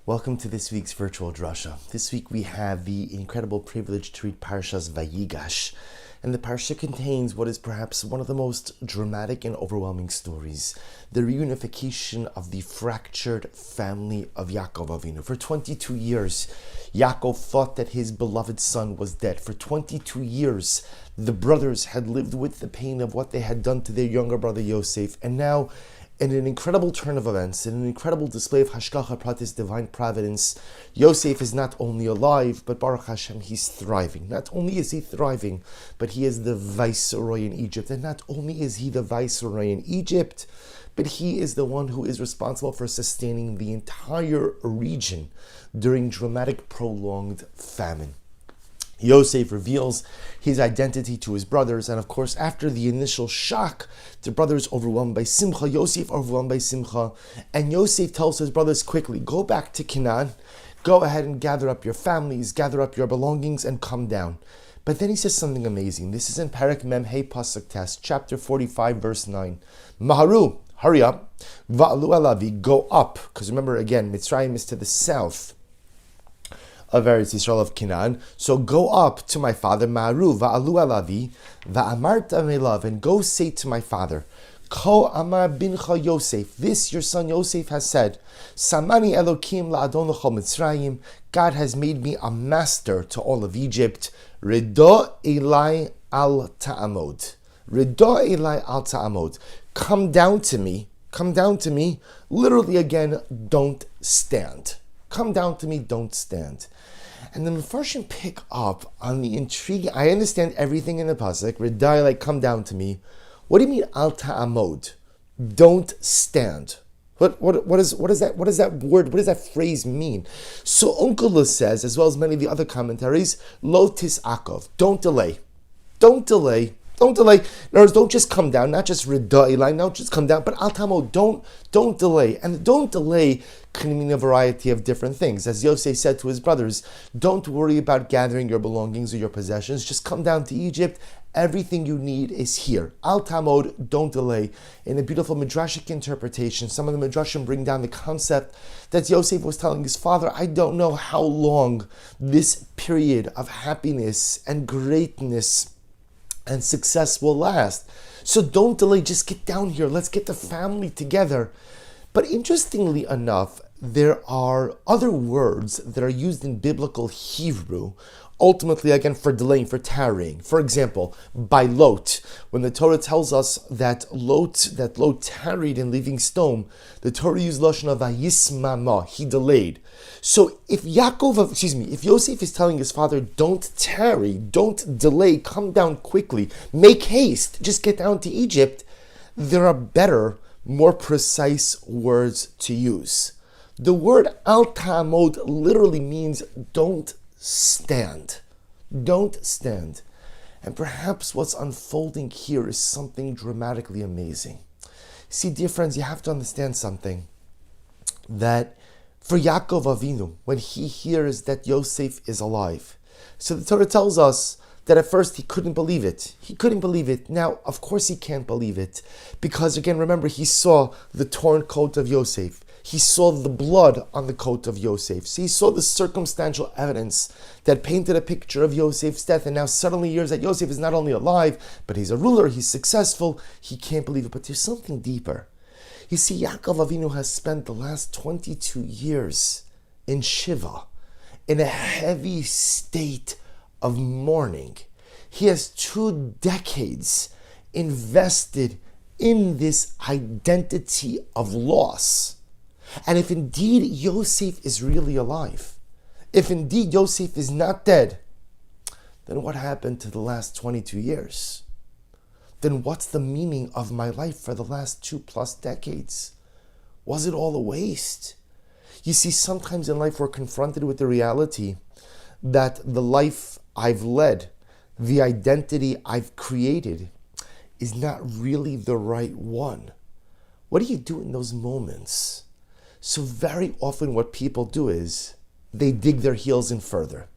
Welcome to this week's virtual Drasha. This week we have the incredible privilege to read Parshas Vayigash, and the Parsha contains what is perhaps one of the most dramatic and overwhelming stories, the reunification of the fractured family of Yaakov Avinu. For 22 years, Yaakov thought that his beloved son was dead. For 22 years, the brothers had lived with the pain of what they had done to their younger brother Yosef, and now, in an incredible turn of events, in an incredible display of Hashgacha Pratis, divine providence, Yosef is not only alive, but Baruch Hashem, he's thriving. Not only is he thriving, but he is the viceroy in Egypt. And not only is he the viceroy in Egypt, but he is the one who is responsible for sustaining the entire region during dramatic, prolonged famine. Yosef reveals his identity to his brothers, and of course, after the initial shock, the brothers overwhelmed by Simcha, Yosef overwhelmed by Simcha, and Yosef tells his brothers quickly, go back to Canaan, go ahead and gather up your families, gather up your belongings, and come down. But then he says something amazing. This is in Perek Mem Hey Pasuk Test, chapter 45, verse 9. Maharu, hurry up, Va'alu alavi, go up, because remember again, Mitzrayim is to the south of Eretz Yisrael of Canaan. So go up to my father, Ma'aru, va'alu alavi, va'amarta melav, and go say to my father, Ko amar bincha Yosef, this your son Yosef has said, Samani Elokim la'adon l'chol Mitzrayim, God has made me a master to all of Egypt, Rido elai al ta'amod, Rido elai al ta'amod, come down to me, literally again, don't stand. Come down to me, don't stand. And the Mefarshim pick up on the intrigue. I understand everything in the pasuk. Redai, like, come down to me. What do you mean, al ta'amod? Don't stand. What is that word? What does that phrase mean? So Onkelos says, as well as many of the other commentaries, lo tis'akov. Don't delay. Don't delay. Don't delay. In other words, don't just come down, not just reda'ilai, not just come down, but al ta'amod, don't delay. And don't delay can mean a variety of different things. As Yosef said to his brothers, don't worry about gathering your belongings or your possessions, just come down to Egypt. Everything you need is here. Al ta'amod, don't delay. In a beautiful midrashic interpretation, some of the midrashim bring down the concept that Yosef was telling his father, I don't know how long this period of happiness and greatness and success will last. So don't delay, just get down here. Let's get the family together. But interestingly enough, there are other words that are used in biblical Hebrew, ultimately again for delaying, for tarrying. For example, by Lot, when the Torah tells us that Lot tarried in leaving stone, the Torah used lashon of vayismama, he delayed. So if Yosef is telling his father, don't tarry, don't delay, come down quickly, make haste, just get down to Egypt, there are better, more precise words to use. The word al ta'amod literally means don't stand. Don't stand. And perhaps what's unfolding here is something dramatically amazing. See, dear friends, you have to understand something. That for Yaakov Avinu, when he hears that Yosef is alive, so the Torah tells us that at first he couldn't believe it. He couldn't believe it. Now, of course he can't believe it. Because again, remember, he saw the torn coat of Yosef. He saw the blood on the coat of Yosef. So he saw the circumstantial evidence that painted a picture of Yosef's death. And now suddenly he hears that Yosef is not only alive, but he's a ruler, he's successful. He can't believe it. But there's something deeper. You see, Yaakov Avinu has spent the last 22 years in Shiva, in a heavy state of mourning. He has 2 decades invested in this identity of loss. And if indeed Yosef is really alive, if indeed Yosef is not dead, then what happened to the last 22 years? Then what's the meaning of my life for the last 2+ decades? Was it all a waste? You see, sometimes in life we're confronted with the reality that the life I've led, the identity I've created, is not really the right one. What do you do in those moments? So very often what people do is they dig their heels in further.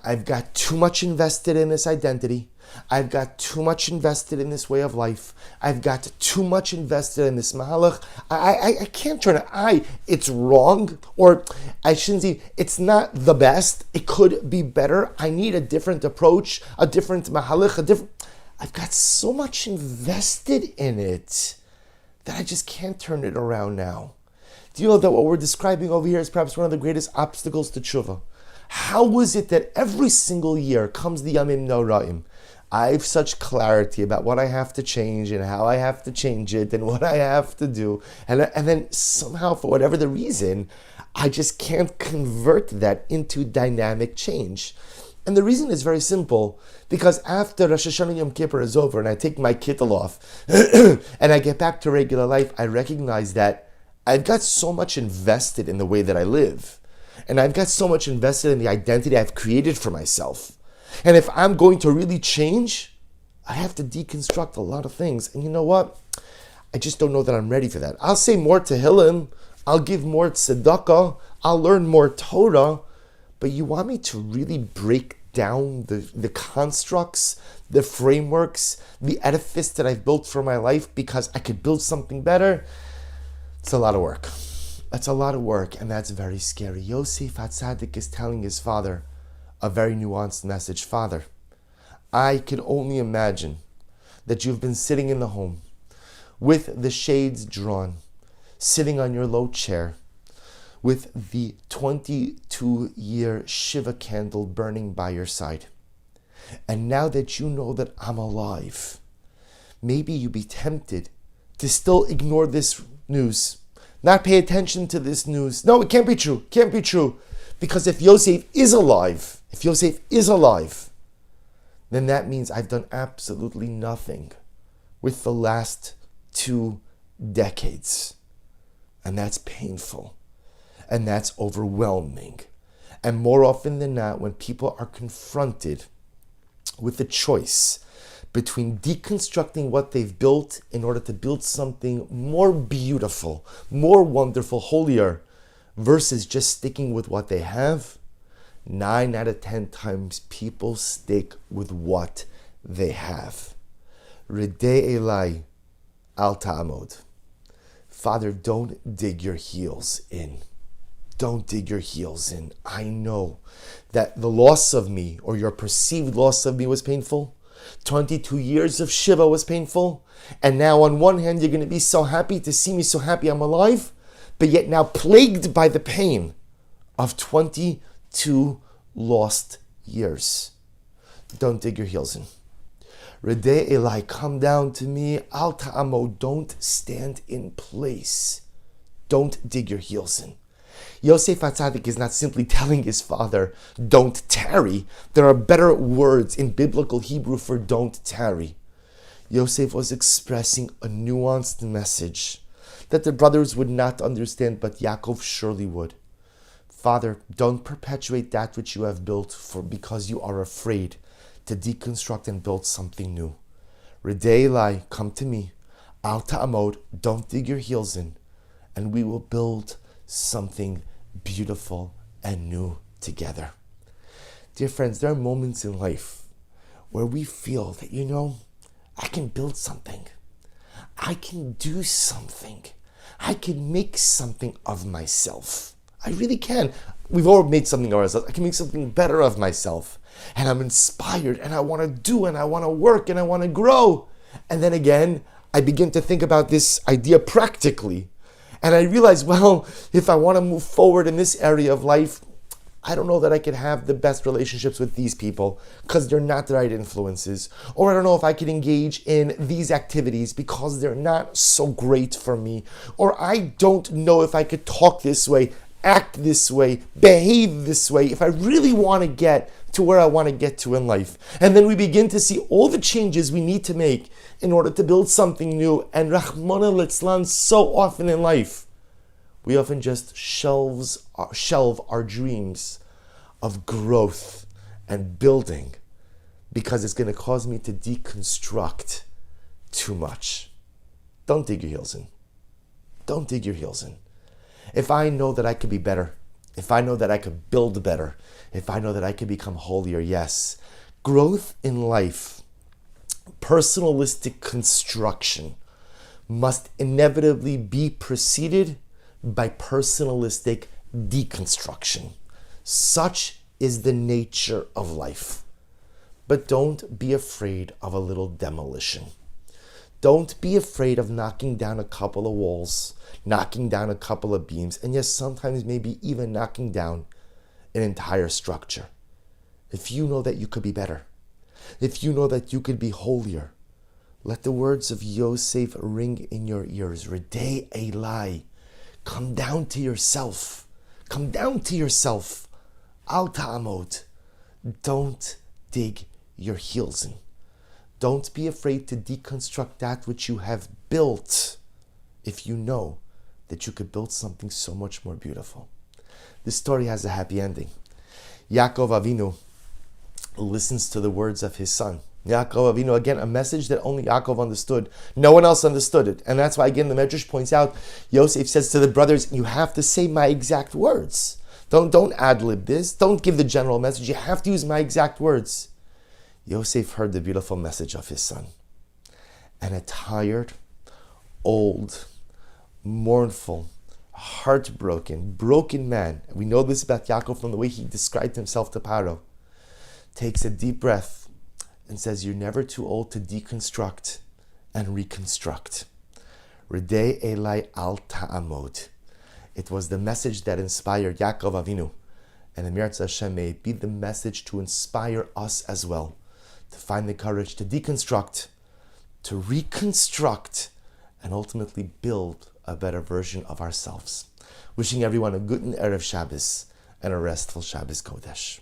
I've got too much invested in this identity. I've got too much invested in this way of life. I've got too much invested in this mahalach. I can't turn it. It's wrong, or I shouldn't say, it's not the best. It could be better. I need a different approach, a different mahalach, I've got so much invested in it that I just can't turn it around now. Do you know that what we're describing over here is perhaps one of the greatest obstacles to tshuva? How is it that every single year comes the Yamim Noraim? I have such clarity about what I have to change and how I have to change it and what I have to do. And then somehow, for whatever the reason, I just can't convert that into dynamic change. And the reason is very simple, because after Rosh Hashanah and Yom Kippur is over and I take my kittel off and I get back to regular life, I recognize that I've got so much invested in the way that I live. And I've got so much invested in the identity I've created for myself. And if I'm going to really change, I have to deconstruct a lot of things. And you know what? I just don't know that I'm ready for that. I'll say more Tehillim, I'll give more tzedakah, I'll learn more Torah, but you want me to really break down the constructs, the frameworks, the edifice that I've built for my life because I could build something better? It's a lot of work. That's a lot of work, and that's very scary. Yosef HaTzadik is telling his father a very nuanced message. Father, I can only imagine that you've been sitting in the home with the shades drawn, sitting on your low chair, with the 22-year Shiva candle burning by your side. And now that you know that I'm alive, maybe you be tempted to still ignore this news, not pay attention to this news. No, it can't be true. Can't be true. Because if Yosef is alive, then that means I've done absolutely nothing with the last 2 decades. And that's painful. And that's overwhelming. And more often than not, when people are confronted with the choice between deconstructing what they've built in order to build something more beautiful, more wonderful, holier, versus just sticking with what they have, 9 out of 10 times people stick with what they have. Redei Elai al ta'amod. Father, don't dig your heels in. Don't dig your heels in. I know that the loss of me, or your perceived loss of me, was painful. 22 years of Shiva was painful. And now on one hand, you're going to be so happy to see me so happy I'm alive, but yet now plagued by the pain of 22 lost years. Don't dig your heels in. Redei Elai, come down to me. Al ta'amo, don't stand in place. Don't dig your heels in. Yosef HaTzadik is not simply telling his father, don't tarry. There are better words in biblical Hebrew for don't tarry. Yosef was expressing a nuanced message that the brothers would not understand, but Yaakov surely would. Father, don't perpetuate that which you have built because you are afraid to deconstruct and build something new. Redei Elai, come to me. Al ta'amod, don't dig your heels in, and we will build something beautiful and new together. Dear friends, there are moments in life where we feel that, I can build something. I can do something. I can make something of myself. I really can. We've all made something of ourselves. I can make something better of myself. And I'm inspired, and I want to do, and I want to work, and I want to grow. And then again, I begin to think about this idea practically. And I realize, if I want to move forward in this area of life, I don't know that I could have the best relationships with these people because they're not the right influences. Or I don't know if I could engage in these activities because they're not so great for me. Or I don't know if I could talk this way, act this way, behave this way, if I really want to get to where I want to get to in life. And then we begin to see all the changes we need to make in order to build something new. And Rahmana Litzlan, so often in life, we often just shelve our dreams of growth and building because it's going to cause me to deconstruct too much. Don't dig your heels in. Don't dig your heels in. If I know that I could be better, if I know that I could build better, if I know that I could become holier, yes. Growth in life Personalistic construction must inevitably be preceded by personalistic deconstruction. Such is the nature of life. But don't be afraid of a little demolition. Don't be afraid of knocking down a couple of walls, knocking down a couple of beams, and yes, sometimes maybe even knocking down an entire structure. If you know that you could be better, if you know that you could be holier, let the words of Yosef ring in your ears. Redei Elai. Come down to yourself. Come down to yourself. Al ta'amod. Don't dig your heels in. Don't be afraid to deconstruct that which you have built if you know that you could build something so much more beautiful. This story has a happy ending. Yaakov Avinu listens to the words of his son. Yaakov Avinu, again, a message that only Yaakov understood. No one else understood it. And that's why, again, the Medrash points out, Yosef says to the brothers, you have to say my exact words. Don't ad-lib this. Don't give the general message. You have to use my exact words. Yosef heard the beautiful message of his son. And a tired, old, mournful, heartbroken, broken man, we know this about Yaakov from the way he described himself to Paro, takes a deep breath and says, you're never too old to deconstruct and reconstruct. Redei Elai al ta'amod. It was the message that inspired Yaakov Avinu. And the Mirza Hashem, may it be the message to inspire us as well, to find the courage to deconstruct, to reconstruct, and ultimately build a better version of ourselves. Wishing everyone a good Erev Shabbos and a restful Shabbos Kodesh.